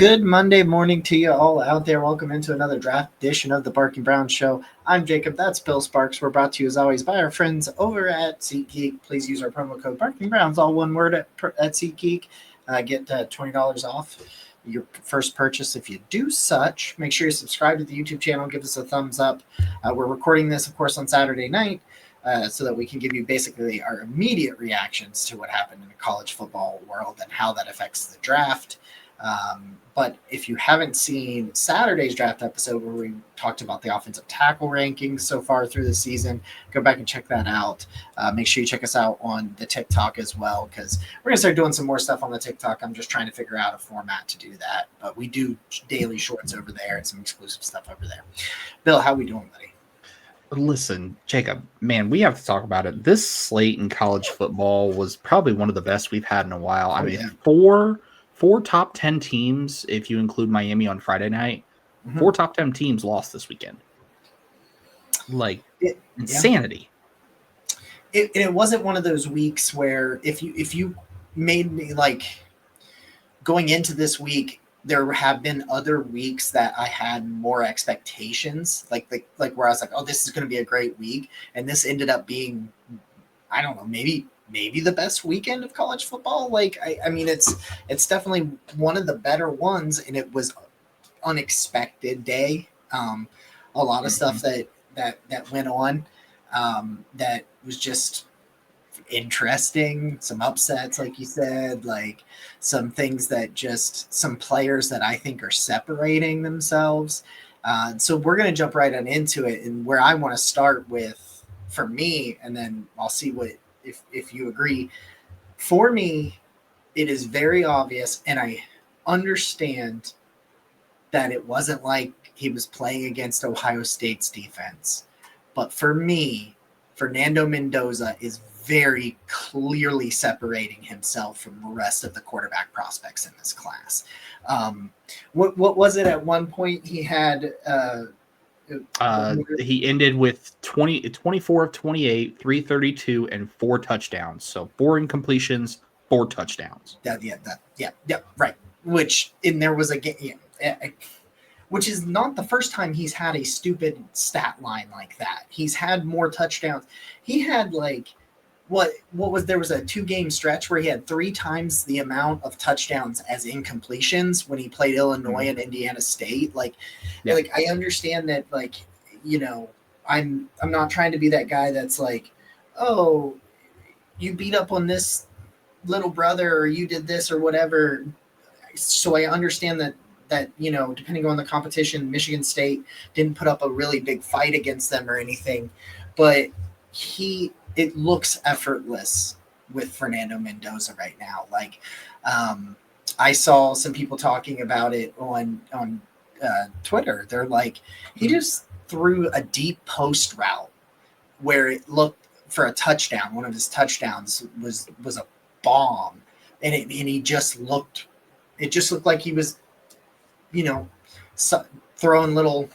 good Monday morning to you all out there. Welcome into another draft edition of the Barking Brown Show. I'm Jacob. That's Bill Sparks. We're brought to you as always by our friends over at SeatGeek. Please use our promo code Barking Browns, all one word at SeatGeek. Get $20 off your first purchase if you do such. Make sure you subscribe to the YouTube channel. Give us a thumbs up. We're recording this, of course, on Saturday night. So that we can give you basically our immediate reactions to what happened in the college football world and how that affects the draft. But if you haven't seen Saturday's draft episode where we talked about the offensive tackle rankings so far through the season, go back and check that out. Make sure you check us out on the TikTok as well, because we're going to start doing some more stuff on the TikTok. I'm just trying to figure out a format to do that. But we do daily shorts over there and some exclusive stuff over there. Bill, how we doing, buddy? Listen, Jacob, man, we have to talk about it. This slate in college football was probably one of the best we've had in a while. I mean, four top 10 teams, if you include Miami on Friday night, four top 10 teams lost this weekend. Insanity. It wasn't one of those weeks where if you made me going into this week, there have been other weeks that I had more expectations, like where I was like, oh, this is going to be a great week. And this ended up being, I don't know, maybe the best weekend of college football. I mean, it's definitely one of the better ones, and it was unexpected day. A lot of stuff that went on that was just interesting, some upsets, like you said, like some things that some players that I think are separating themselves. So we're going to jump right on into it, and where I want to start with, for me, and then I'll see what if you agree. For me, it is very obvious, and I understand that it wasn't like he was playing against Ohio State's defense, but for me, Fernando Mendoza is very clearly separating himself from the rest of the quarterback prospects in this class. What was it at one point he had? He ended with 24 of 28, 332, and 4 touchdowns. So 4 incompletions, 4 touchdowns. Right. There was a game, which is not the first time he's had a stupid stat line like that. He's had more touchdowns. He had there was a 2-game stretch where he had 3 times the amount of touchdowns as incompletions when he played Illinois and Indiana State. I understand that, I'm not trying to be that guy that's like, oh, you beat up on this little brother or you did this or whatever. So I understand that depending on the competition, Michigan State didn't put up a really big fight against them or anything, but it looks effortless with Fernando Mendoza right now. I saw some people talking about it on Twitter. They're like, he just threw a deep post route where it looked for a touchdown. One of his touchdowns was a bomb, and he just looked. It just looked like he was, throwing little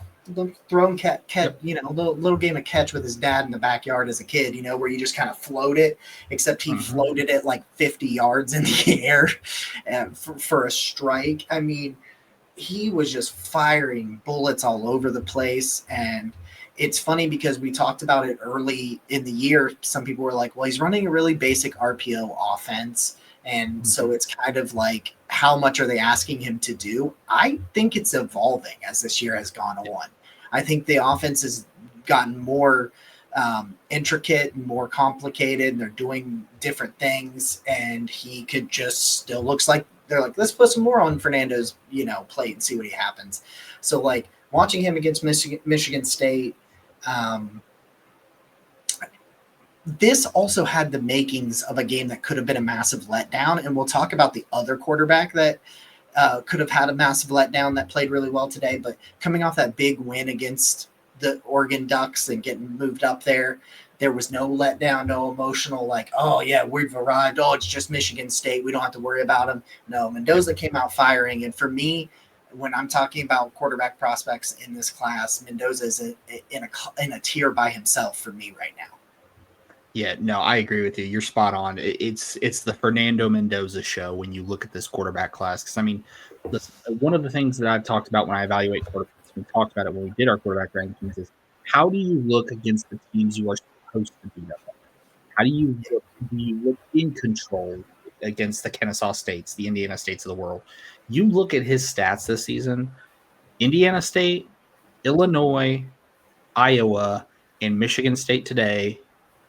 catch, little game of catch with his dad in the backyard as a kid, where you just kind of float it, except he floated it like 50 yards in the air for a strike. I mean, he was just firing bullets all over the place. And it's funny because we talked about it early in the year. Some people were like, well, he's running a really basic RPO offense. And so it's kind of like, how much are they asking him to do? I think it's evolving as this year has gone on. I think the offense has gotten more intricate and more complicated, and they're doing different things. And he could just still looks like they're like, let's put some more on Fernando's, plate and see what he happens. So watching him against Michigan State, this also had the makings of a game that could have been a massive letdown. And we'll talk about the other quarterback that could have had a massive letdown that played really well today. But coming off that big win against the Oregon Ducks and getting moved up there was no letdown, no emotional oh, yeah, we've arrived. Oh, it's just Michigan State. We don't have to worry about them. No, Mendoza came out firing. And for me, when I'm talking about quarterback prospects in this class, Mendoza is in a tier by himself for me right now. Yeah, no, I agree with you. You're spot on. It's the Fernando Mendoza show when you look at this quarterback class. Because I mean, listen, one of the things that I've talked about when I evaluate quarterbacks, we talked about it when we did our quarterback rankings, is how do you look against the teams you are supposed to beat up on? How do you look in control against the Kennesaw States, the Indiana States of the world? You look at his stats this season: Indiana State, Illinois, Iowa, and Michigan State today,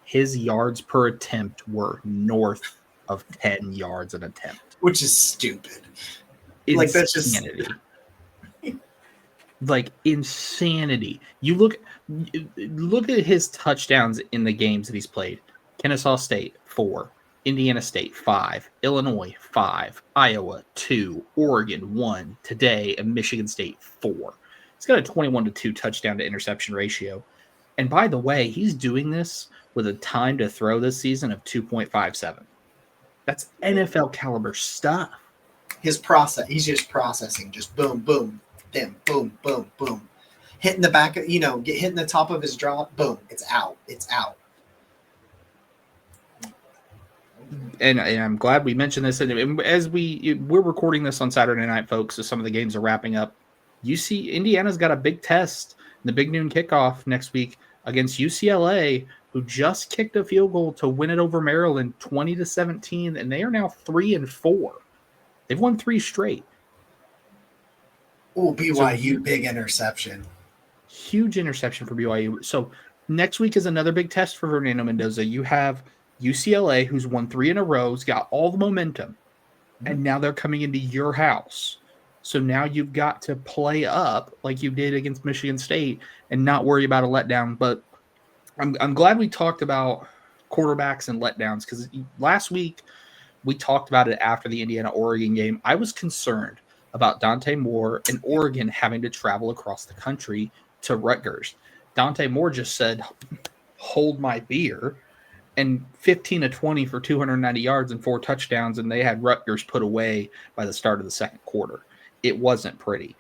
his yards per attempt were north of 10 yards an attempt. Which is stupid. Like, that's just Insanity. Like insanity. You look at his touchdowns in the games that he's played. Kennesaw State 4, Indiana State 5, Illinois 5, Iowa 2, Oregon 1, today, and Michigan State 4. He's got a 21-2 touchdown to interception ratio. And by the way, he's doing this with a time to throw this season of 2.57. That's NFL caliber stuff. his process. He's just processing, just boom, boom, then boom, boom, boom, hitting the back. Hitting the top of his drop. Boom, it's out. It's out. And I'm glad we mentioned this. And as we're recording this on Saturday night, folks, so some of the games are wrapping up. You see, Indiana's got a big test in the big noon kickoff next week against UCLA, who just kicked a field goal to win it over Maryland 20-17, and they are now 3-4. They've won 3 straight. Oh, BYU, so, big interception. Huge interception for BYU. So next week is another big test for Fernando Mendoza. You have UCLA, who's won 3 in a row, has got all the momentum, and now they're coming into your house. So now you've got to play up like you did against Michigan State and not worry about a letdown. But I'm glad we talked about quarterbacks and letdowns, because last week we talked about it after the Indiana-Oregon game. I was concerned about Dante Moore and Oregon having to travel across the country to Rutgers. Dante Moore just said, hold my beer, and 15-20 for 290 yards and 4 touchdowns, and they had Rutgers put away by the start of the second quarter. It wasn't pretty.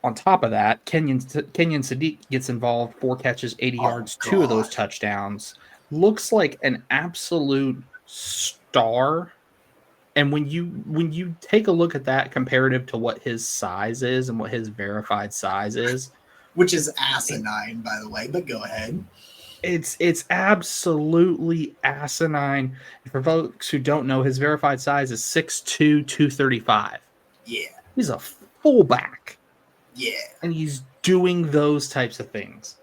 On top of that, Kenyon Sadiq gets involved, 4 catches, 80 yards, 2 of those touchdowns. Looks like an absolute star. And when you take a look at that comparative to what his size is and what his verified size is, which is asinine, by the way, but go ahead. It's absolutely asinine. For folks who don't know, his verified size is 6'2", 235. Yeah. He's a fullback. Yeah. And he's doing those types of things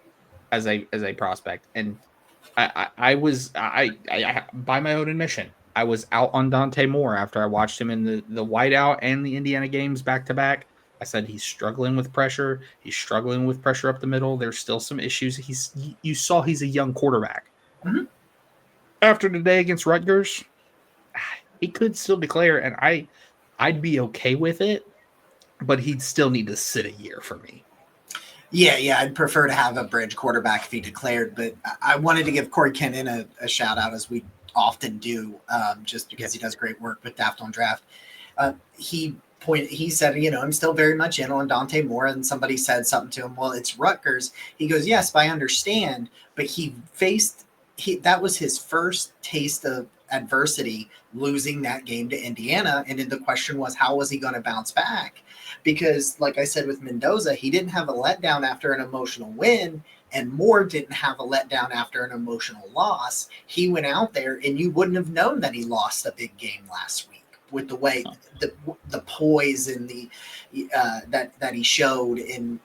as a prospect. And I was by my own admission, I was out on Dante Moore after I watched him in the whiteout and the Indiana games back to back. I said he's struggling with pressure. He's struggling with pressure up the middle. There's still some issues. You saw he's a young quarterback. Mm-hmm. After today against Rutgers, he could still declare, and I'd be okay with it, but he'd still need to sit a year for me. Yeah, I'd prefer to have a bridge quarterback if he declared, but I wanted to give Corey Kennan a shout out, as we often do, just because he does great work with Daft on Draft. He said, I'm still very much in on Dante Moore, and somebody said something to him. Well, it's Rutgers. He goes, yes, but I understand, but that was his first taste of adversity, losing that game to Indiana. And then the question was, how was he going to bounce back? Because like I said, with Mendoza, he didn't have a letdown after an emotional win, and Moore didn't have a letdown after an emotional loss. He went out there, and you wouldn't have known that he lost a big game last week with the way the poise and the that he showed in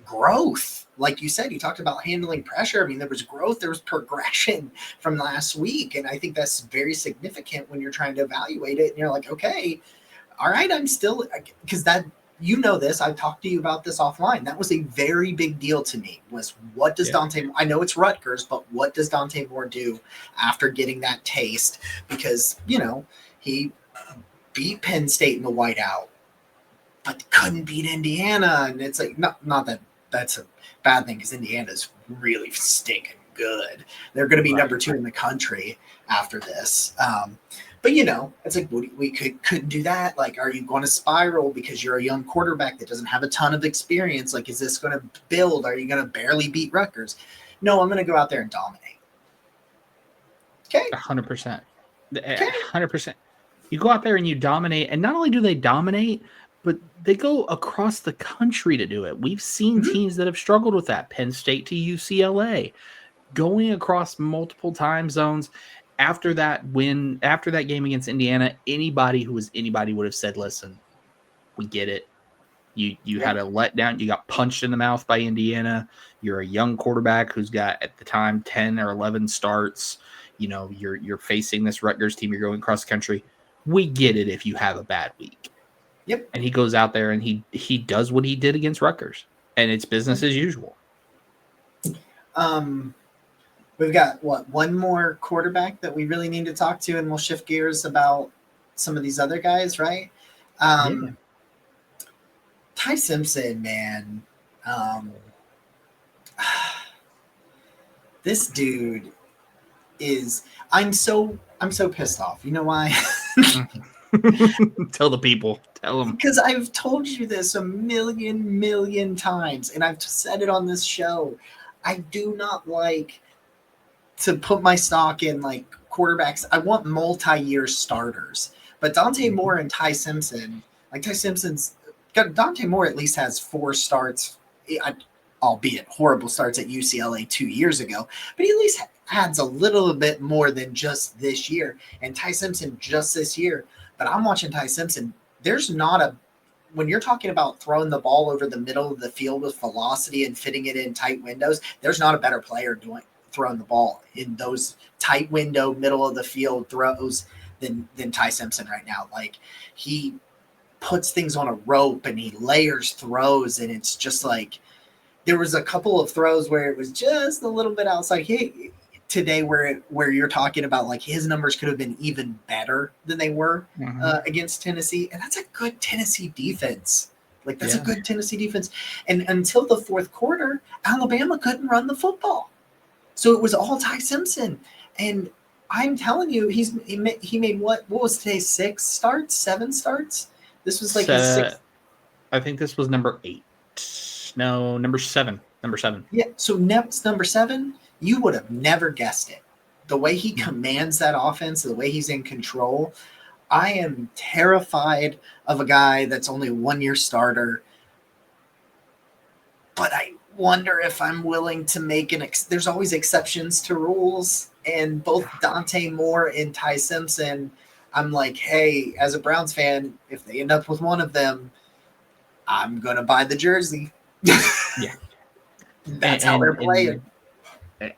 growth. Like you said, you talked about handling pressure. I mean, there was growth, there was progression from last week. And I think that's very significant when you're trying to evaluate it. And you're like, okay, all right, I'm still, because that, this, I've talked to you about this offline. That was a very big deal to me, was what does Dante, I know it's Rutgers, but what does Dante Moore do after getting that taste? Because, he beat Penn State in the whiteout, but couldn't beat Indiana. And it's like, not that that's a bad thing, because Indiana's really stinking good. They're going to be number 2 in the country after this. But it's like, we couldn't do that. Like, are you going to spiral because you're a young quarterback that doesn't have a ton of experience? Like, is this going to build? Are you going to barely beat Rutgers? No, I'm going to go out there and dominate. Okay. 100%. Okay. 100%. You go out there and you dominate, and not only do they dominate, but they go across the country to do it. We've seen teams that have struggled with that. Penn State to UCLA, going across multiple time zones. After that game against Indiana, anybody who was anybody would have said, "Listen, we get it. You had a letdown. You got punched in the mouth by Indiana. You're a young quarterback who's got at the time 10 or 11 starts. You're facing this Rutgers team. You're going cross country. We get it if you have a bad week." Yep. And he goes out there and he does what he did against Rutgers, and it's business as usual. We've got one more quarterback that we really need to talk to, and we'll shift gears about some of these other guys, right? Ty Simpson, man. This dude is I'm so pissed off. You know why? Tell the people. Tell them. Because I've told you this a million times, and I've said it on this show. I do not like to put my stock in like quarterbacks. I want multi-year starters. But Dante Moore and Ty Simpson, like Dante Moore at least has 4 starts, albeit horrible starts at UCLA 2 years ago, but he at least adds a little bit more than just this year. And Ty Simpson just this year. But I'm watching Ty Simpson. When you're talking about throwing the ball over the middle of the field with velocity and fitting it in tight windows, there's not a better player throwing the ball in those tight window, middle of the field throws than Ty Simpson right now. Like, he puts things on a rope and he layers throws, and it's just like there was a couple of throws where it was just a little bit outside. Today where you're talking about like his numbers could have been even better than they were against Tennessee, and that's a good Tennessee defense. Like, that's a good Tennessee defense. And until the fourth quarter, Alabama couldn't run the football, so it was all Ty Simpson. And I'm telling you, he made what was today, 7 starts? This was like his 6th. I think this was number 8. No, number 7. Yeah, so number 7, you would have never guessed it. The way he commands that offense, the way he's in control. I am terrified of a guy that's only 1-year starter, but I wonder if I'm willing to make there's always exceptions to rules, and both Dante Moore and Ty Simpson, I'm like, hey, as a Browns fan, if they end up with one of them, I'm going to buy the jersey. Yeah. That's how they're playing.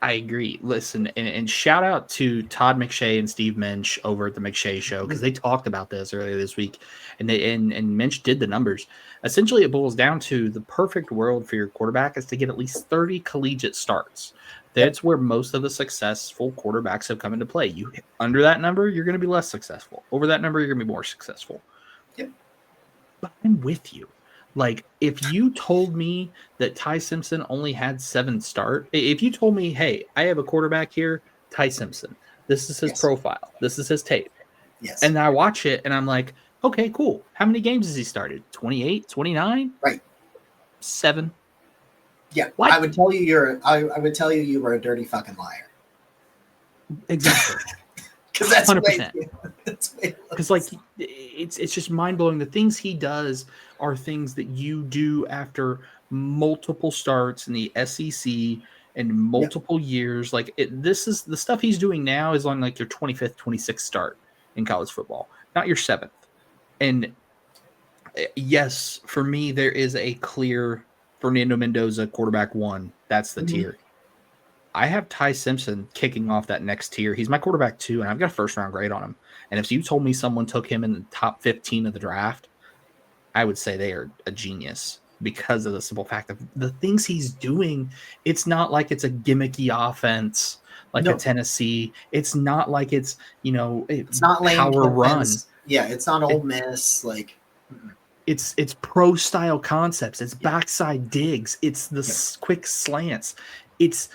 I agree. Listen, and shout out to Todd McShay and Steve Minch over at the McShay Show, because they talked about this earlier this week, and Minch did the numbers. Essentially, it boils down to the perfect world for your quarterback is to get at least 30 collegiate starts. That's where most of the successful quarterbacks have come into play. You under that number, you're going to be less successful. Over that number, you're going to be more successful. Yep. But I'm with you. Like, if you told me that Ty Simpson only had 7 starts, if you told me, hey, I have a quarterback here, Ty Simpson, this is his profile, this is his tape. Yes. And I watch it and I'm like, okay, cool. How many games has he started? 28, 29? Right. 7. Yeah. What? I would tell you you were a dirty fucking liar. Exactly. Because that's 100%. Because like it's just mind blowing. The things he does are things that you do after multiple starts in the SEC and multiple years. Like this is the stuff he's doing now is on like your 25th, 26th start in college football, not your 7th. And yes, for me, there is a clear Fernando Mendoza quarterback 1. That's the tier. I have Ty Simpson kicking off that next tier. He's my quarterback 2, and I've got a first-round grade on him. And if you told me someone took him in the top 15 of the draft, I would say they are a genius because of the simple fact of the things he's doing. It's not like it's a gimmicky offense like a Tennessee. It's not like it's, it's not power run. Yeah, it's not Ole Miss. Like, it's pro-style concepts. It's backside digs. It's the quick slants. It's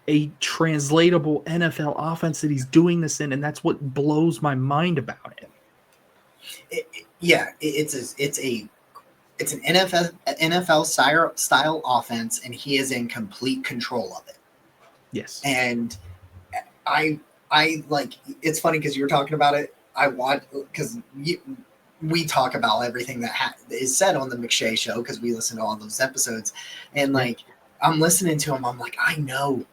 a translatable NFL offense that he's doing this in, and that's what blows my mind about it. It's an NFL style offense, and he is in complete control of it. Yes, and I I like. It's funny because you were talking about it. I watch because we talk about everything that is said on the McShay show because we listen to all those episodes, and like I'm listening to him, I'm like, I know,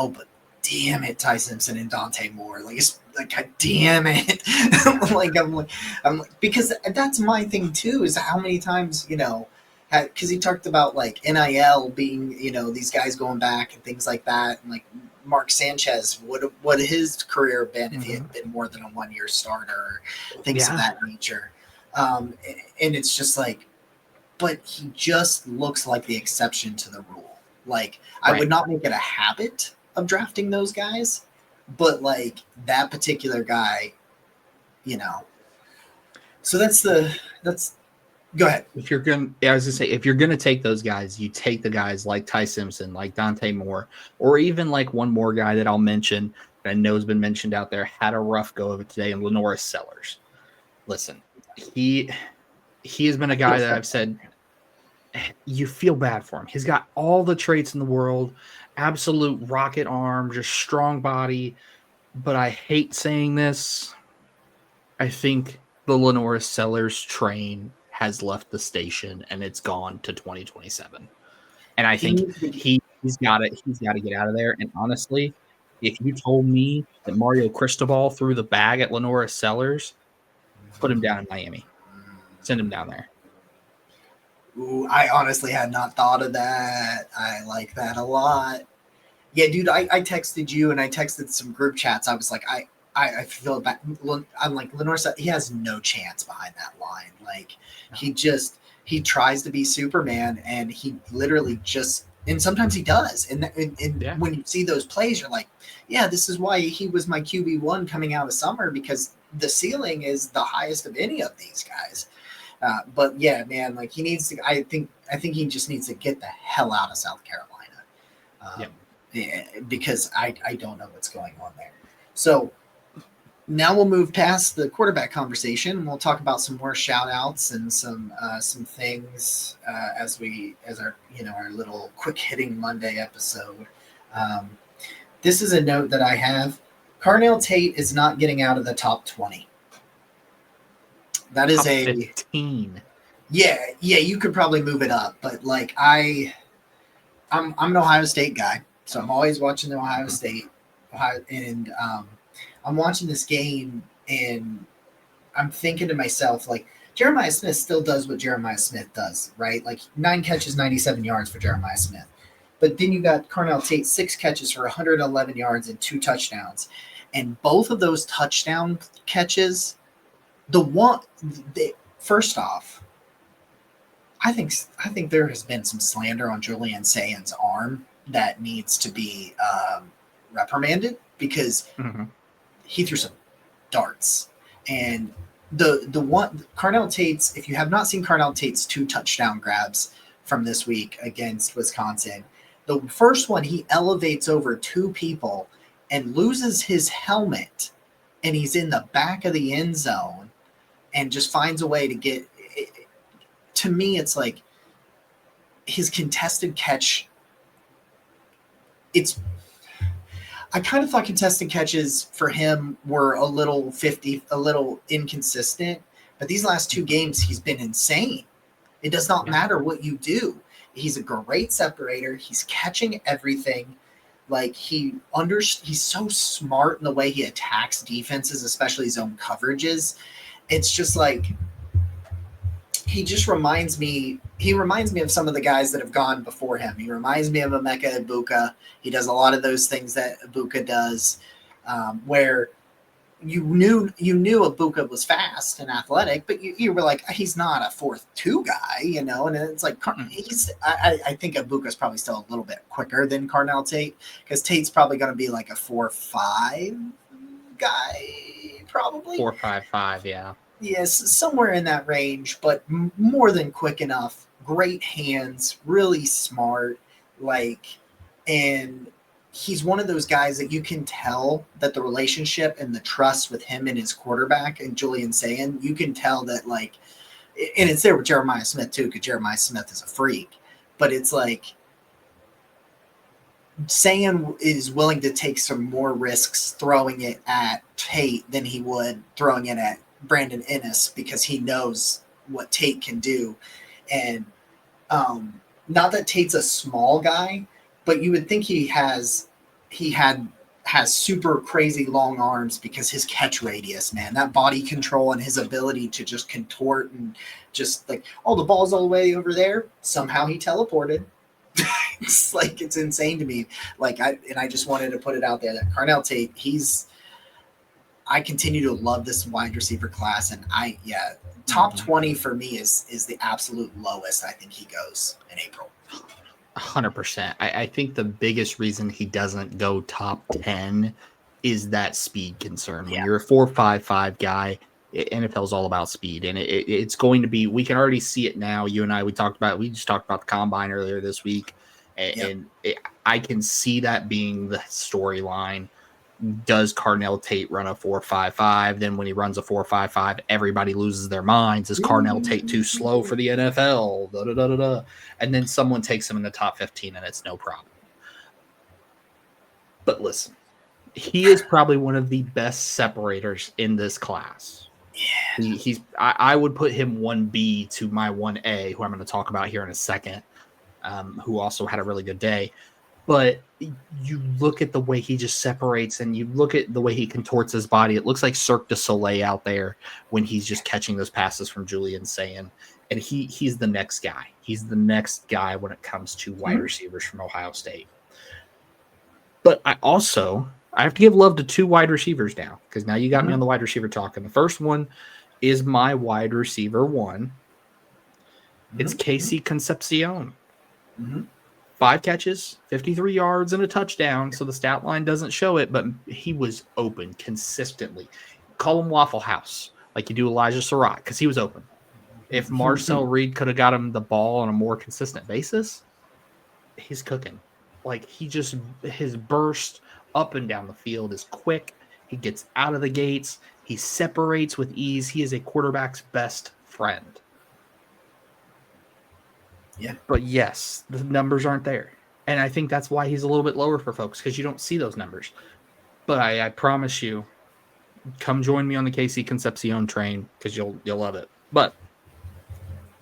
but damn it, Ty Simpson and Dante Moore, like it's like, God damn it, I'm like because that's my thing too is how many times because he talked about like NIL being these guys going back and things like that, and like Mark Sanchez would his career been if he had been more than a 1-year starter, things of that nature. And it's just like, but he just looks like the exception to the rule. Like, I would not make it a habit of drafting those guys, but like that particular guy, So that's go ahead. If you're going to, I was going to say, if you're going to take those guys, you take the guys like Ty Simpson, like Dante Moore, or even like one more guy that I'll mention that I know has been mentioned out there, had a rough go of it today, and Lenoris Sellers. Listen, he has been a guy that I've said you feel bad for him. He's got all the traits in the world, absolute rocket arm, just strong body. But I hate saying this. I think the Lenoris Sellers train has left the station and it's gone to 2027. And I think he's got it. He's got to get out of there. And honestly, if you told me that Mario Cristobal threw the bag at Lenoris Sellers, put him down in Miami. Send him down there. Ooh, I honestly had not thought of that. I like that a lot. Yeah, dude, I texted you and I texted some group chats. I was like, I feel bad. I'm like, Lenoris, he has no chance behind that line. Like, he tries to be Superman and he literally just, and sometimes he does. And when you see those plays, you're like, yeah, this is why he was my QB1 coming out of summer, because the ceiling is the highest of any of these guys. But yeah, man, like he needs to. I think he just needs to get the hell out of South Carolina, because I don't know what's going on there. So now we'll move past the quarterback conversation, and we'll talk about some more shout outs and some things as our our little quick hitting Monday episode. This is a note that I have. Carnell Tate is not getting out of the top 20. That is top 15. Yeah, you could probably move it up, but like I'm an Ohio State guy, so I'm always watching the Ohio State, and I'm watching this game, and I'm thinking to myself, like, Jeremiah Smith still does what Jeremiah Smith does, right? Like 9 catches, 97 yards for Jeremiah Smith. But then you got Carnell Tate, 6 catches for 111 yards and 2 touchdowns. And both of those touchdown catches, first off, I think there has been some slander on Julian Sayen's arm that needs to be reprimanded, because he threw some darts. And the one Carnell Tate's, if you have not seen Carnell Tate's 2 touchdown grabs from this week against Wisconsin, the first one he elevates over 2 people and loses his helmet, and he's in the back of the end zone and just finds a way to get it. To me, it's like his contested catch. I kind of thought contested catches for him were a little inconsistent, but these last 2 games, he's been insane. It does not matter what you do. He's a great separator. He's catching everything. Like he's so smart in the way he attacks defenses, especially zone coverages. It's just like, he reminds me of some of the guys that have gone before him. He reminds me of Emeka Egbuka. He does a lot of those things that Egbuka does, where you knew Egbuka was fast and athletic, but you were like, he's not a 4.2 guy, and it's like, I think Egbuka's probably still a little bit quicker than Carnell Tate, because Tate's probably going to be like a 4.5 guy, probably 4.55, yeah. Yes, somewhere in that range, but more than quick enough. Great hands, really smart, and he's one of those guys that you can tell that the relationship and the trust with him and his quarterback and Julian Sayen, you can tell that, like, and it's there with Jeremiah Smith too, because Jeremiah Smith is a freak, but it's like Sayan is willing to take some more risks throwing it at Tate than he would throwing it at Brandon Ennis because he knows what Tate can do. And not that Tate's a small guy, but you would think has super crazy long arms because his catch radius, man, that body control and his ability to just contort and just like, oh, the ball's all the way over there. Somehow he teleported. It's like, it's insane to me. Like, I just wanted to put it out there that Carnell Tate, I continue to love this wide receiver class. And top 20 for me is the absolute lowest I think he goes in April. 100%. I think the biggest reason he doesn't go top 10 is that speed concern. When you're a 4.55 guy, NFL is all about speed, and it's going to be. We can already see it now. You and I, we just talked about the combine earlier this week, and I can see that being the storyline. Does Carnell Tate run a 4.55? Then when he runs a 4.55, everybody loses their minds. Is Carnell Tate too slow for the NFL? Da, da, da, da, da. And then someone takes him in the top 15, and it's no problem. But listen, he is probably one of the best separators in this class. Yeah. I would put him 1B to my 1A, who I'm going to talk about here in a second, who also had a really good day. But you look at the way he just separates, and you look at the way he contorts his body. It looks like Cirque du Soleil out there when he's just catching those passes from Julian Sayin. And he's the next guy. He's the next guy when it comes to wide receivers from Ohio State. But I have to give love to two wide receivers now, because now you got me on the wide receiver talk. And the first one is my wide receiver one. It's Casey Concepcion. 5 catches, 53 yards, and a touchdown. So the stat line doesn't show it, but he was open consistently. Call him Waffle House, like you do Elijah Surratt, because he was open. If Marcel Reed could have got him the ball on a more consistent basis, he's cooking. Like, his burst up and down the field is quick. He gets out of the gates. He separates with ease. He is a quarterback's best friend. Yeah. But yes, the numbers aren't there. And I think that's why he's a little bit lower for folks, because you don't see those numbers. But I promise you, come join me on the Casey Concepcion train, because you'll love it. But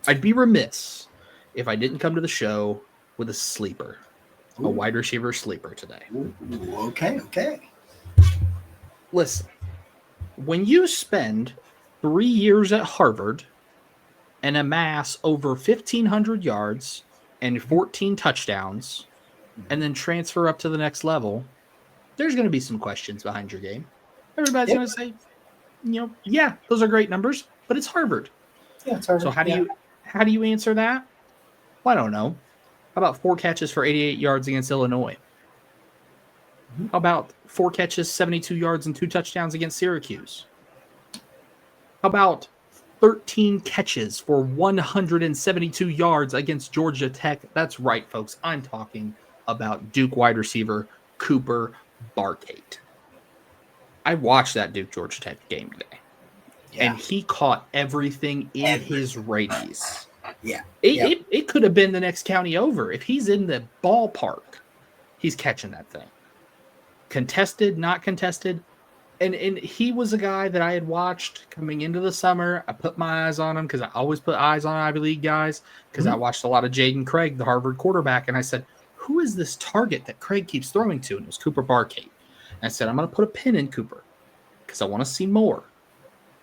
I'd be remiss if I didn't come to the show with a sleeper. A wide receiver sleeper today. Okay. Listen, when you spend 3 years at Harvard and amass over 1,500 yards and 14 touchdowns, and then transfer up to the next level, there's going to be some questions behind your game. Everybody's going to say, yeah, those are great numbers, but it's Harvard. Yeah, it's Harvard. So how do you answer that? Well, I don't know. How about 4 catches for 88 yards against Illinois? How about 4 catches, 72 yards, and 2 touchdowns against Syracuse? How about 13 catches for 172 yards against Georgia Tech? That's right, folks. I'm talking about Duke wide receiver Cooper Barkate. I watched that Duke Georgia Tech game today, and he caught everything in his radius. Yeah. It could have been the next county over. If he's in the ballpark, he's catching that thing. Contested, not contested. And he was a guy that I had watched coming into the summer. I put my eyes on him because I always put eyes on Ivy League guys, because I watched a lot of Jaden Craig, the Harvard quarterback, and I said, who is this target that Craig keeps throwing to? And it was Cooper Barkate. And I said, I'm going to put a pin in Cooper because I want to see more.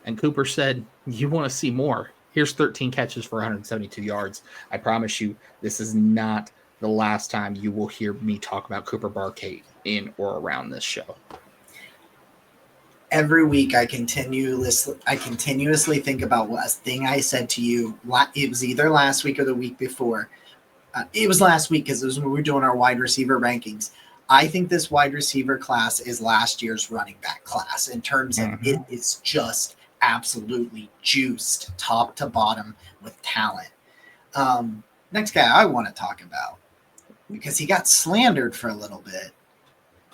And Cooper said, you want to see more? Here's 13 catches for 172 yards. I promise you, this is not the last time you will hear me talk about Cooper Barkate in or around this show. Every week I continuously think about what thing I said to you. It was either last week or the week before. It was last week, because it was when we were doing our wide receiver rankings. I think this wide receiver class is last year's running back class in terms of it is just absolutely juiced top to bottom with talent. Next guy I want to talk about, because he got slandered for a little bit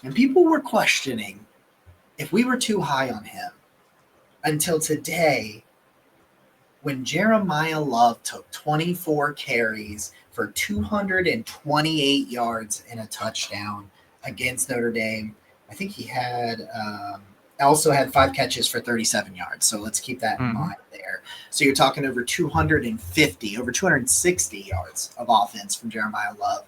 and people were questioning if we were too high on him, until today when Jeremiah Love took 24 carries for 228 yards and a touchdown against Notre Dame. I think he had also had 5 catches for 37 yards. So let's keep that in mind there. So you're talking over 250, over 260 yards of offense from Jeremiah Love.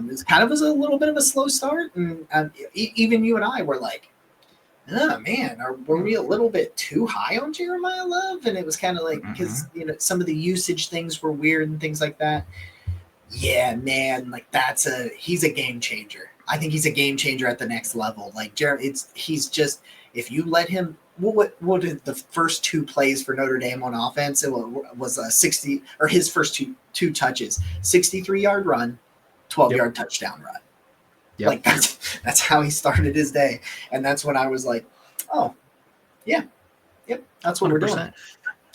It kind of was a little bit of a slow start, and even you and I were like, "Oh man, were we a little bit too high on Jeremiah Love?" And it was kind of like because some of the usage things were weird and things like that. Yeah, man, like he's a game changer. I think he's a game changer at the next level. Like he's just if you let him. What did the first 2 plays for Notre Dame on offense? It was a 60 or his first two touches, 63-yard run, 12-yard touchdown run. Yep. Like that's how he started his day, and that's when I was like, oh, yeah, yep, that's what 100%.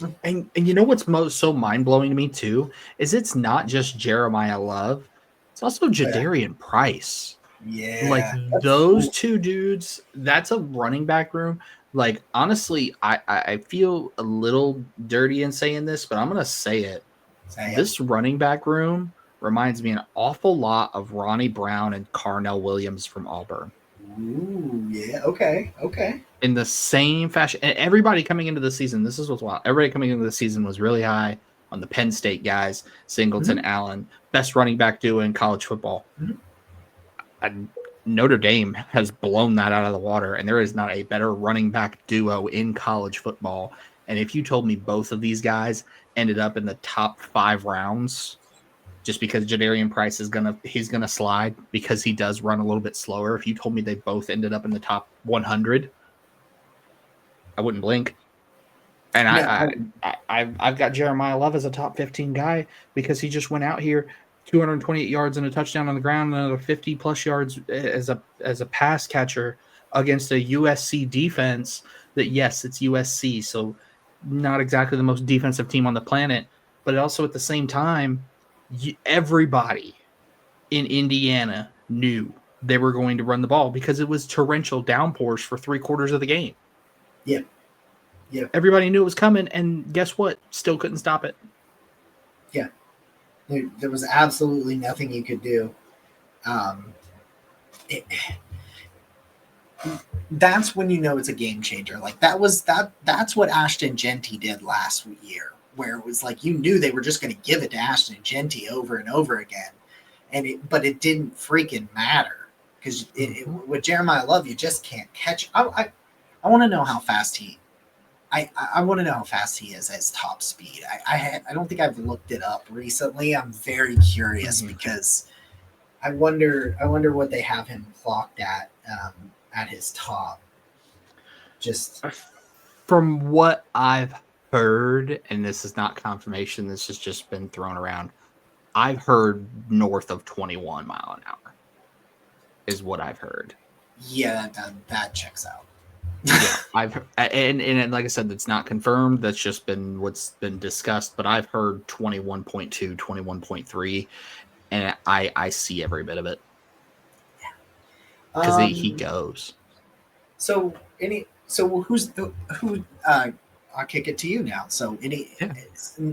We're doing. And you know what's so mind-blowing to me too is it's not just Jeremiah Love, it's also Jadarian Price. Yeah, like those 2 dudes, that's a running back room. Like honestly, I feel a little dirty in saying this, but I'm gonna say it. This running back room reminds me an awful lot of Ronnie Brown and Carnell Williams from Auburn. Ooh, yeah, okay. In the same fashion, and everybody coming into the season, this is what's wild. Everybody coming into the season was really high on the Penn State guys, Singleton, Allen, best running back duo in college football. Notre Dame has blown that out of the water, and there is not a better running back duo in college football. And if you told me both of these guys ended up in the top 5 rounds, just because Jadarian Price he's gonna slide because he does run a little bit slower. If you told me they both ended up in the top 100, I wouldn't blink. And I've got Jeremiah Love as a top 15 guy because he just went out here 228 yards and a touchdown on the ground, and another 50 plus yards as a pass catcher against a USC defense that, yes, it's USC, so not exactly the most defensive team on the planet, but also at the same time, everybody in Indiana knew they were going to run the ball because it was torrential downpours for 3/4 of the game. Yeah. Everybody knew it was coming, and guess what? Still couldn't stop it. Yeah. There was absolutely nothing you could do. That's when you know it's a game changer. Like that's what Ashton Genty did last year, where it was like you knew they were just going to give it to Ashton Genty over and over again, but it didn't freaking matter because with Jeremiah Love you just can't catch. I want to know how fast I want to know how fast he is at his top speed. I don't think I've looked it up recently. I'm very curious because I wonder what they have him clocked at his top. Just from what I've heard, and this is not confirmation, this has just been thrown around. I've heard north of 21 mile an hour is what I've heard. Yeah, that checks out. Yeah, and like I said, that's not confirmed. That's just been what's been discussed. But I've heard 21.2, 21.3, and I see every bit of it because he goes. So who? I'll kick it to you now. So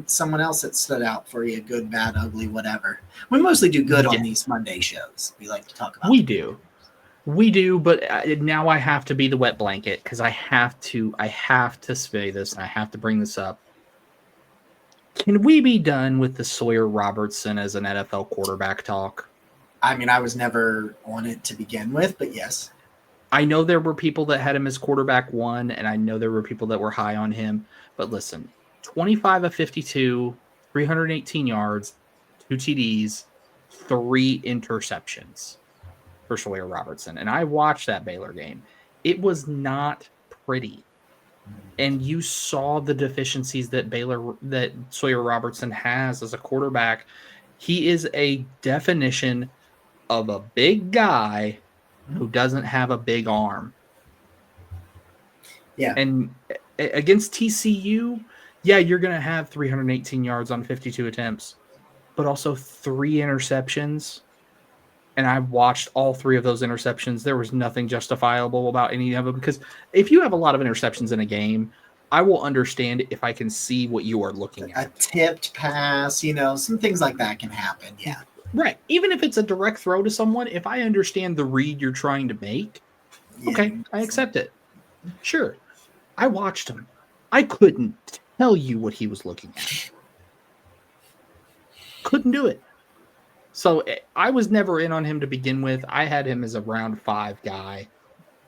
someone else that stood out for you, good, bad, ugly, whatever. We mostly do good on these Monday shows. We like to talk about. We do, but now I have to be the wet blanket because I have to say this and I have to bring this up. Can we be done with the Sawyer Robertson as an NFL quarterback talk? I mean, I was never on it to begin with, but yes. I know there were people that had him as quarterback 1, and I know there were people that were high on him. But listen, 25 of 52, 318 yards, 2 TDs, 3 interceptions for Sawyer Robertson. And I watched that Baylor game. It was not pretty. And you saw the deficiencies that Sawyer Robertson has as a quarterback. He is a definition of a big guy who doesn't have a big arm. Yeah. And against TCU, you're going to have 318 yards on 52 attempts, but also 3 interceptions. And I watched all 3 of those interceptions. There was nothing justifiable about any of them because if you have a lot of interceptions in a game, I will understand if I can see what you are looking A at. tipped pass, some things like that can happen. Yeah. Right. Even if it's a direct throw to someone, if I understand the read you're trying to make, Yeah. okay, I accept it. Sure. I watched him. I couldn't tell you what he was looking at. Couldn't do it. So I was never in on him to begin with. I had him as a round 5 guy.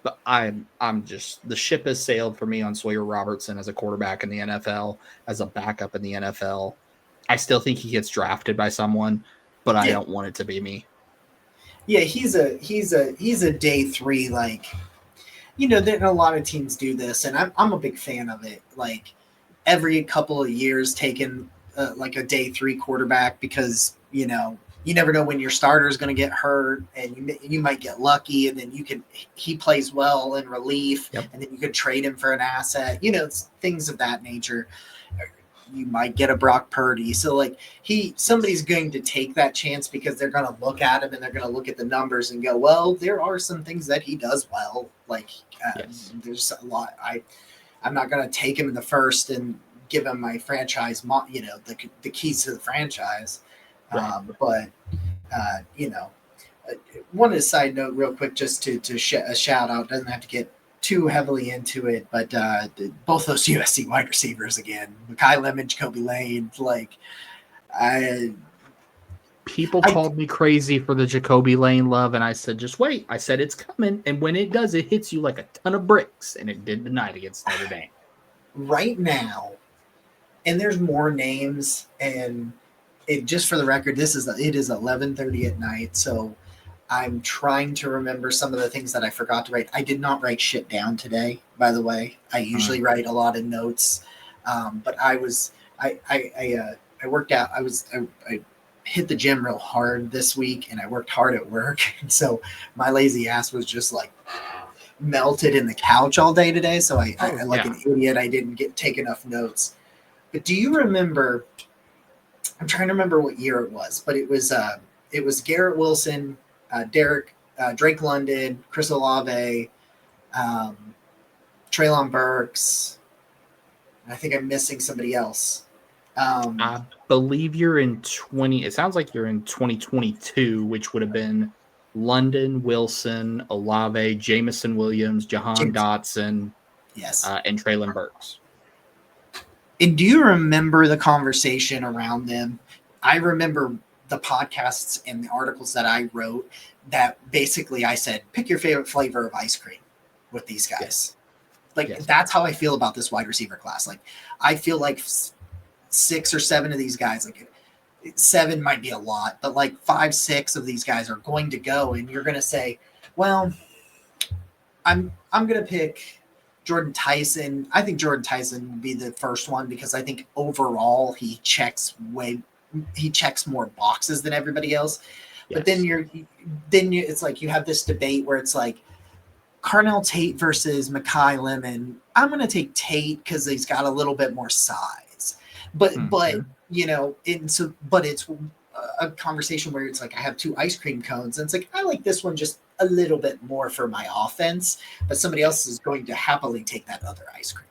But I'm just the ship has sailed for me on Sawyer Robertson as a quarterback in the NFL, as a backup in the NFL. I still think he gets drafted by someone, but I Yeah. don't want it to be me. Yeah, he's a day 3, like, there a lot of teams do this, and I'm a big fan of it. Like, every couple of years, taking like a day 3 quarterback, because you never know when your starter is going to get hurt, and you might get lucky, and then he plays well in relief, Yep. and then you could trade him for an asset. It's things of that nature. You might get a Brock Purdy. So like somebody's going to take that chance because they're going to look at him and they're going to look at the numbers and go, well, there are some things that he does well. Like Yes. there's a lot. I'm not going to take him in the first and give him my franchise, the keys to the franchise. Right. But one side note real quick, just to a shout out, doesn't have to get too heavily into it, but both those USC wide receivers again, Mekhi Lemon, Jacoby Lane, like people called me crazy for the Jacoby Lane love, and I said, just wait. I said it's coming, and when it does, it hits you like a ton of bricks, and it did tonight against Notre Dame. Right now, and there's more names, and just for the record, it is 11:30 at night, so I'm trying to remember some of the things that I forgot to write. I did not write shit down today, by the way. I usually write a lot of notes, but I worked out. I hit the gym real hard this week, and I worked hard at work, and so my lazy ass was just like melted in the couch all day today. So I like an idiot, I didn't take enough notes. But do you remember? I'm trying to remember what year it was, but it was Garrett Wilson, Drake London, Chris Olave, Treylon Burks. I think I'm missing somebody else. I believe you're in 20. It sounds like you're in 2022, which would have been London, Wilson, Olave, Jamison Williams, Jahan Dotson, yes, and Treylon Burks. And do you remember the conversation around them? I remember the podcasts and the articles that I wrote that basically I said, pick your favorite flavor of ice cream with these guys. Yes. Like, that's how I feel about this wide receiver class. Like, I feel like 6 or 7 of these guys, like 7 might be a lot, but like 5, 6 of these guys are going to go, and you're going to say, well, I'm going to pick Jordan Tyson. I think Jordan Tyson would be the first one because I think overall he checks more boxes than everybody else. Yes. But then it's like you have this debate where it's like Carnell Tate versus Mekhi Lemon. I'm going to take Tate because he's got a little bit more size. But it's a conversation where it's like I have 2 ice cream cones, and it's like I like this one just a little bit more for my offense, but somebody else is going to happily take that other ice cream.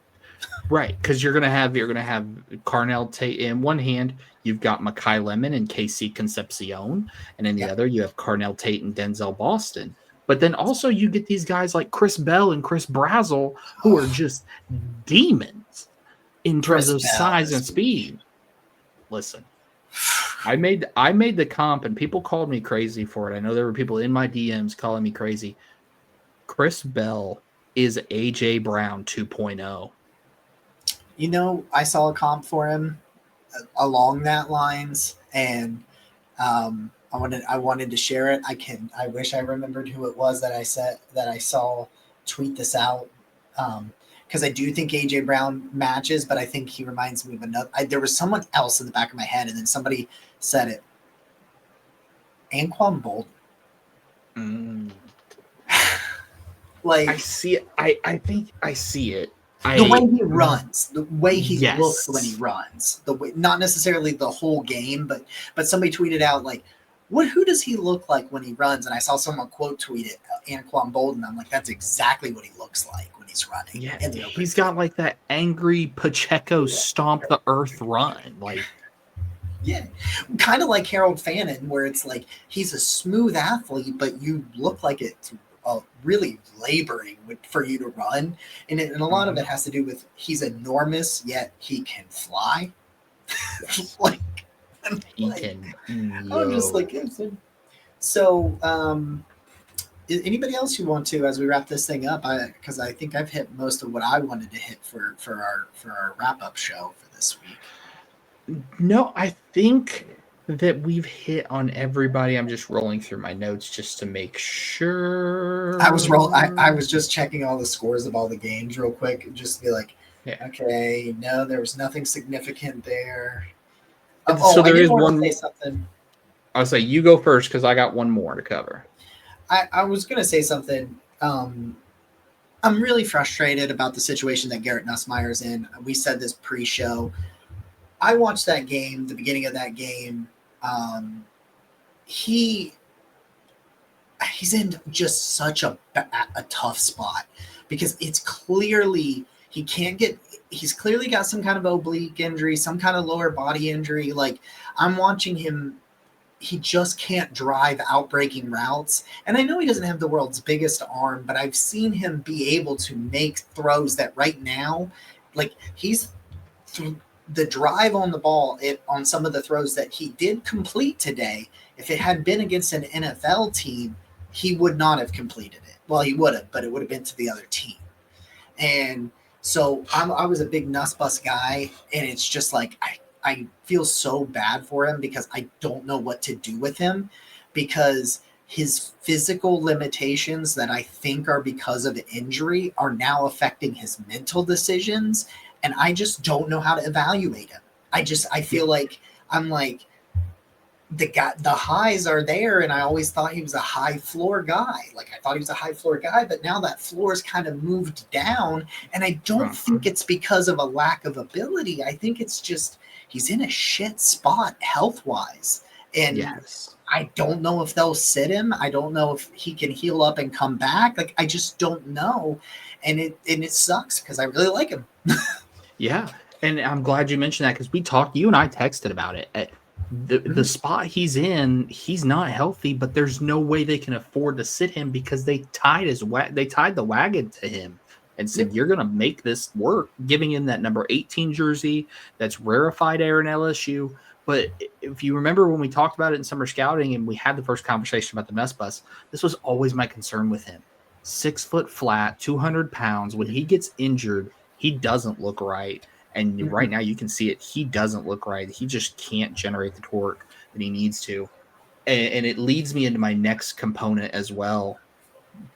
Right, because you're gonna have Carnell Tate in one hand, you've got Mekhi Lemon and KC Concepcion, and in the other you have Carnell Tate and Denzel Boston. But then also you get these guys like Chris Bell and Chris Brazzell who are just demons in terms of size and speed. Listen, I made the comp and people called me crazy for it. I know there were people in my DMs calling me crazy. Chris Bell is AJ Brown 2.0. I saw a comp for him along that lines, and I wanted to share it. I wish I remembered who it was that I saw tweet this out. Because I do think AJ Brown matches, but I think he reminds me of another. There was someone else in the back of my head, and then somebody said it. Anquan Boldin. Like, I see it. I think I see it. The way he runs, the way he looks when he runs, the way, not necessarily the whole game, but somebody tweeted out like, who does he look like when he runs? And I saw someone quote tweet it, Anquan Bolden. I'm like, that's exactly what he looks like when he's running. Yeah, in the open he's field. got like that angry Pacheco stomp the earth run. Like, yeah, kind of like Harold Fannin, where it's like he's a smooth athlete, but you look like it's really laboring for you to run. And a lot of it has to do with he's enormous, yet he can fly. yes, like, he can. I'm just like, so, anybody else you want to, as we wrap this thing up? Because I think I've hit most of what I wanted to hit for our wrap up show for this week. No, I think that we've hit on everybody. I'm just rolling through my notes just to make sure. I was just checking all the scores of all the games real quick, just to be like, okay, no, there was nothing significant there. So there is one. Say something. I'll say you go first because I got one more to cover. I was going to say something. I'm really frustrated about the situation that Garrett Nussmeier's in. We said this pre-show. I watched that game, the beginning of that game. He's in just such a tough spot because it's clearly he's clearly got some kind of oblique injury, some kind of lower body injury. Like, I'm watching him. He just can't drive outbreaking routes. And I know he doesn't have the world's biggest arm, but I've seen him be able to make throws that right now, like he's the drive on the ball on some of the throws that he did complete today. If it had been against an NFL team, he would not have completed it. Well, he would have, but it would have been to the other team. And so I was a big Nuss Bus guy, and it's just like I feel so bad for him because I don't know what to do with him because his physical limitations that I think are because of the are now affecting his mental decisions, and I just don't know how to evaluate him. I feel like I'm like the highs are there, and I always thought he was a high floor guy. Like, I thought he was a high floor guy, but now that floor's kind of moved down, and I don't think it's because of a lack of ability. I think it's just he's in a shit spot health-wise. And yes. I don't know if they'll sit him. I don't know if he can heal up and come back. Like, I just don't know. And it sucks because I really like him. Yeah. And I'm glad you mentioned that because you and I texted about it. The spot he's in, he's not healthy, but there's no way they can afford to sit him because they tied the wagon to him and said, you're going to make this work, giving him that number 18 jersey that's rarefied air in LSU. But if you remember when we talked about it in summer scouting and we had the first conversation about the Nuss Bus, this was always my concern with him. 6 foot flat, 200 pounds. When he gets injured, he doesn't look right. And right now you can see it. He doesn't look right. He just can't generate the torque that he needs to. And it leads me into my next component as well.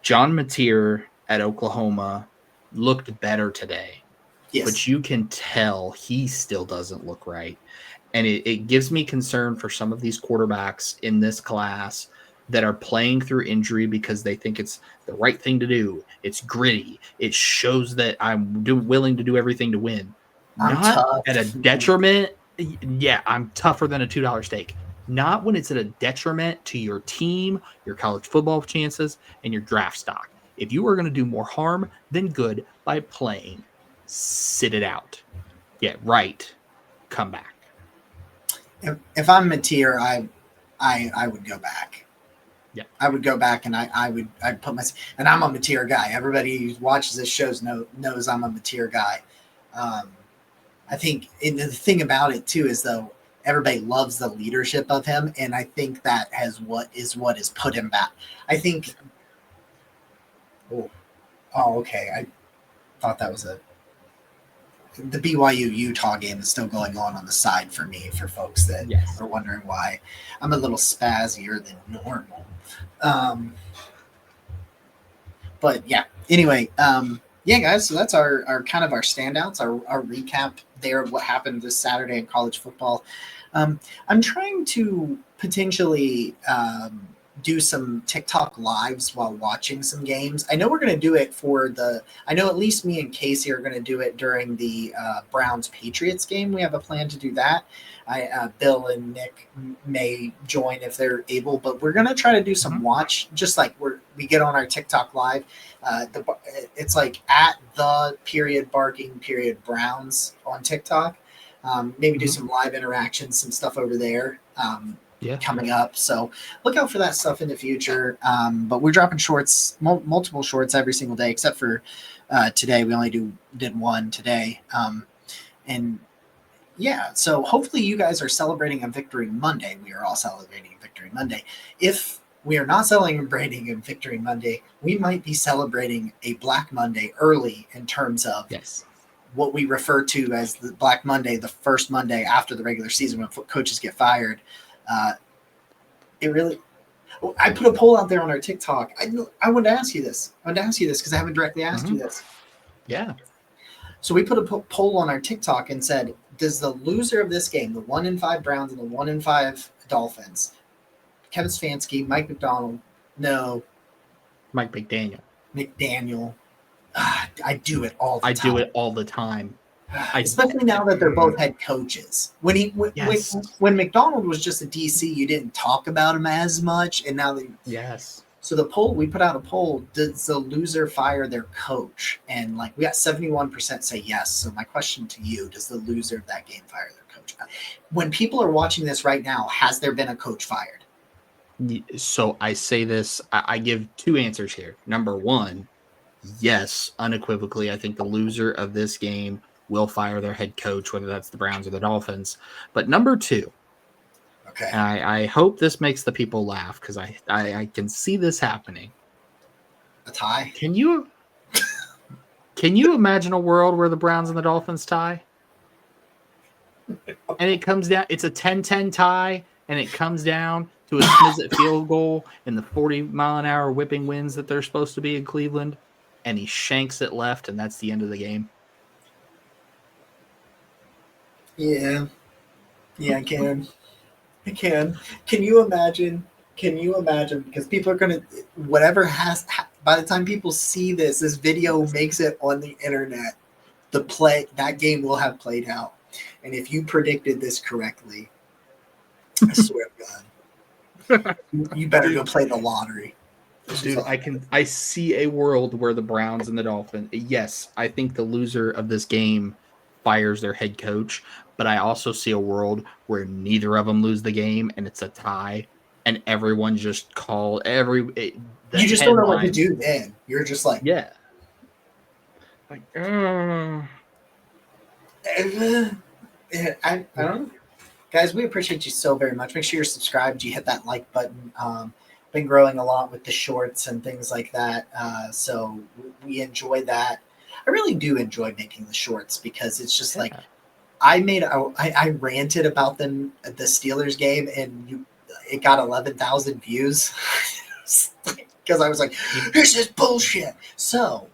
John Mateer at Oklahoma looked better today. Yes. But you can tell he still doesn't look right. And it gives me concern for some of these quarterbacks in this class that are playing through injury because they think it's the right thing to do. It's gritty. It shows that I'm willing to do everything to win. Not at a detriment. Yeah, I'm tougher than a $2 steak. Not when it's at a detriment to your team, your college football chances, and your draft stock. If you are going to do more harm than good by playing, sit it out. Get right. Come back. If I'm Mateer, I would go back. Yeah, I would go back and I'd put myself, and I'm a Mateer guy. Everybody who watches this show knows I'm a Mateer guy. I think the thing about it too is though everybody loves the leadership of him, and I think that has what has put him back. I think. Oh, okay. I thought that was the BYU Utah game is still going on the side for me, for folks that are wondering why I'm a little spazzier than normal. But yeah. Anyway. Yeah, guys, so that's our kind of our standouts, our recap there of what happened this Saturday in college football. I'm trying to potentially do some TikTok lives while watching some games. I know we're going to do it I know at least me and Casey are going to do it during the Browns Patriots game. We have a plan to do that. Bill and Nick may join if they're able, but we're going to try to do some watch, just like we get on our TikTok live. It's like at @Browns on TikTok. Maybe do some live interactions, some stuff over there. Coming up, so look out for that stuff in the future. But we're dropping shorts, multiple shorts every single day, except for today. We only did one today, and yeah. So hopefully you guys are celebrating a Victory Monday. We are all celebrating a Victory Monday. If we are not celebrating a Victory Monday, we might be celebrating a Black Monday early in terms of what we refer to as the Black Monday, the first Monday after the regular season when coaches get fired. I put a poll out there on our TikTok. I wanted to ask you this. Because I haven't directly asked you this. Yeah. So we put a poll on our TikTok and said, does the loser of this game, the 1-5 Browns and the 1-5 Dolphins, Kevin Stefanski, Mike McDonald, no, Mike McDaniel. I do it all the time. I do it all the time. Especially now that they're both head coaches. When McDonald was just a DC, you didn't talk about him as much, and now So the poll, we put out a poll: does the loser fire their coach? And we got 71% say yes. So my question to you: does the loser of that game fire their coach? When people are watching this right now, has there been a coach fired? So I say this: I give two answers here. Number one, yes, unequivocally, I think the loser of this game will fire their head coach, whether that's the Browns or the Dolphins. But number two, okay, and I hope this makes the people laugh because I can see this happening. A tie? Can you imagine a world where the Browns and the Dolphins tie? And it comes down, it's a 10-10 tie, and it comes down to a Smith field goal in the 40-mile-an-hour whipping winds that they're supposed to be in Cleveland, and he shanks it left, and that's the end of the game. Yeah, I can. Can you imagine? Because people are going to, by the time people see this video makes it on the internet, that game will have played out. And if you predicted this correctly, I swear to God, you better go play the lottery. Dude, I see a world where the Browns and the Dolphins, yes, I think the loser of this game fires their head coach, but I also see a world where neither of them lose the game and it's a tie, and everyone just you just don't know what to do then. You're just like, yeah. I don't know. Guys, we appreciate you so very much. Make sure you're subscribed. You hit that like button. Been growing a lot with the shorts and things like that. So we enjoy that. I really do enjoy making the shorts because it's just I ranted about them at the Steelers game and it got 11,000 views because I was like, this is bullshit. So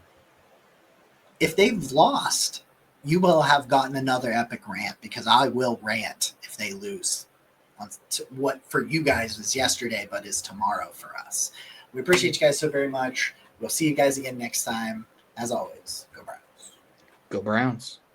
if they've lost, you will have gotten another epic rant because I will rant if they lose on what for you guys was yesterday, but is tomorrow for us. We appreciate you guys so very much. We'll see you guys again next time. As always, go Browns. Go Browns.